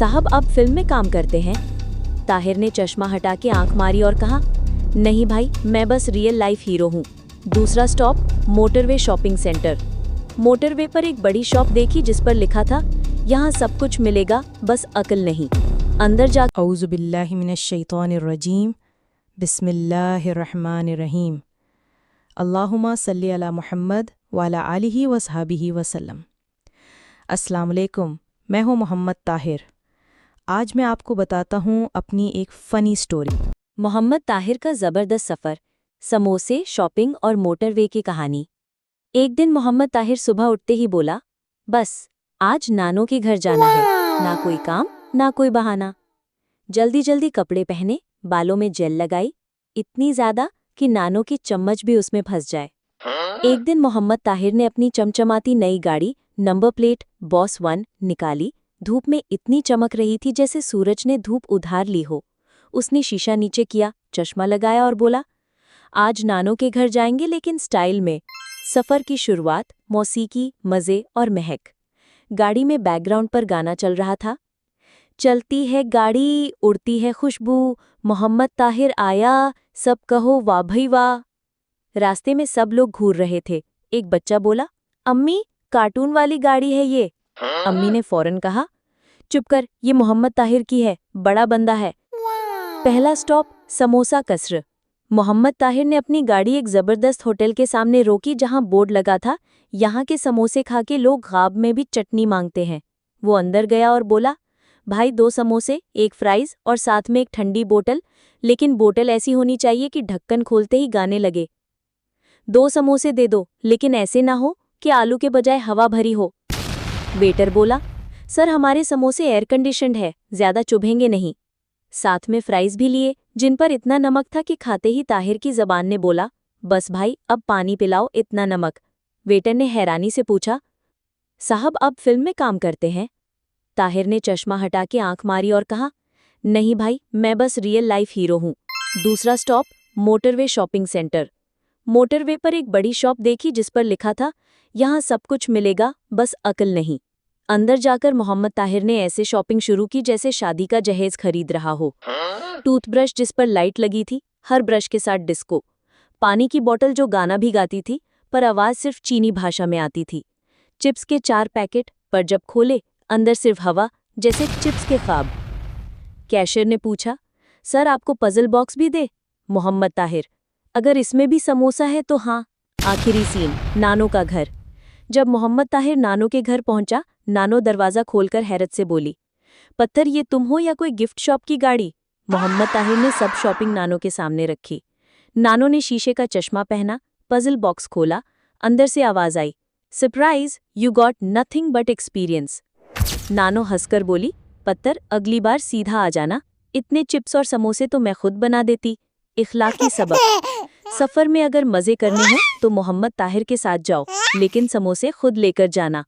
साहब आप फिल्म में काम करते हैं? ताहिर ने चश्मा हटा के आंख मारी और कहा, नहीं भाई, मैं बस रियल लाइफ हीरो हूँ। दूसरा stop motorway shopping centre. Motorway पर एक बड़ी शॉप देखी जिस पर लिखा था, यहाँ सब कुछ मिलेगा, बस अकल नहीं। अंदर जा औज़ु बिल्लाहि मिनश शैतानिर रजीम, बिस्मिल्लाहिर्रहमानिर रहीम। अल्लाहुम्मा सल्ली अला मुहम्मद व अला आलिहि व सहाबिहि वसल्लम। अस्सलाम वालेकुम, मैं हूँ मोहम्मद ताहिर। आज मैं आपको बताता हूँ अपनी एक फ़नी स्टोरी। मोहम्मद ताहिर का ज़बरदस्त सफ़र, समोसे, शॉपिंग और मोटरवे की कहानी। एक दिन मोहम्मद ताहिर सुबह उठते ही बोला, बस आज नानो के घर जाना है। ना कोई काम, ना कोई बहाना। जल्दी जल्दी कपड़े पहने, बालों में जेल लगाई, इतनी ज़्यादा कि नानो की चम्मच भी उसमें फंस जाए। एक दिन मोहम्मद ताहिर ने अपनी चमचमाती नई गाड़ी नंबर प्लेट बॉस 1 निकाली। धूप में इतनी चमक रही थी जैसे सूरज ने धूप उधार ली हो। उसने शीशा नीचे किया, चश्मा लगाया और बोला, आज नानो के घर जाएंगे लेकिन स्टाइल में। सफ़र की शुरुआत, मौसीकी, मज़े और महक। गाड़ी में बैकग्राउंड पर गाना चल रहा था, चलती है गाड़ी, उड़ती है खुशबू, मोहम्मद ताहिर आया, सब कहो वाह भई वाह। रास्ते में सब लोग घूर रहे थे। एक बच्चा बोला, अम्मी, कार्टून वाली गाड़ी है ये। अम्मी ने फौरन कहा, चुप कर, ये मोहम्मद ताहिर की है, बड़ा बंदा है। पहला स्टॉप समोसा कसर। मोहम्मद ताहिर ने अपनी गाड़ी एक ज़बरदस्त होटल के सामने रोकी जहां बोर्ड लगा था, यहाँ के समोसे खा के लोग ख्वाब में भी चटनी मांगते हैं। वो अंदर गया और बोला, भाई 2 समोसे, 1 फ्राइज़ और साथ में एक ठंडी बोतल, लेकिन बोतल ऐसी होनी चाहिए कि ढक्कन खोलते ही गाने लगे। 2 समोसे दे दो, लेकिन ऐसे ना हो कि आलू के बजाय हवा भरी हो। वेटर बोला, सर हमारे समोसे एयर कंडीशन्ड है, ज़्यादा चुभेंगे नहीं। साथ में फ्राइज़ भी लिए, जिन पर इतना नमक था कि खाते ही ताहिर की ज़बान ने बोला, बस भाई अब पानी पिलाओ, इतना नमक। वेटर ने हैरानी से पूछा, साहब आप फिल्म में काम करते हैं? ताहिर ने चश्मा हटा के आंख मारी और कहा, नहीं भाई, मैं बस रियल लाइफ हीरो हूँ। दूसरा stop motorway shopping centre. Motorway पर एक बड़ी शॉप देखी जिस पर लिखा था, यहाँ सब कुछ मिलेगा, बस अकल नहीं। अंदर जाकर मोहम्मद ताहिर ने ऐसे शॉपिंग शुरू की जैसे शादी का जहेज खरीद रहा हो। टूथब्रश जिस पर लाइट लगी थी, हर ब्रश के साथ डिस्को। पानी की बोतल जो गाना भी गाती थी, पर आवाज़ सिर्फ चीनी भाषा में आती थी। चिप्स के 4 पैकेट, पर जब खोले अंदर सिर्फ हवा, जैसे चिप्स के ख्वाब। कैशियर ने पूछा, सर आपको पजल बॉक्स भी दे? मोहम्मद ताहिर, अगर इसमें भी समोसा है तो हाँ। आखिरी सीन, नानो का घर। जब मोहम्मद ताहिर नानो के घर पहुंचा, नानो दरवाज़ा खोलकर हैरत से बोली, पत्थर ये तुम हो या कोई गिफ्ट शॉप की गाड़ी? मोहम्मद ताहिर ने सब शॉपिंग नानो के सामने रखी। नानो ने शीशे का चश्मा पहना, पजल बॉक्स खोला, अंदर से आवाज़ आई, surprise, you got nothing but experience. नानो हंसकर बोली, पत्थर अगली बार सीधा आ जाना, इतने चिप्स और समोसे तो मैं खुद बना देती। इखलाकी सबक, सफ़र में अगर मज़े करने हैं तो मोहम्मद ताहिर के साथ जाओ, लेकिन समोसे खुद लेकर जाना।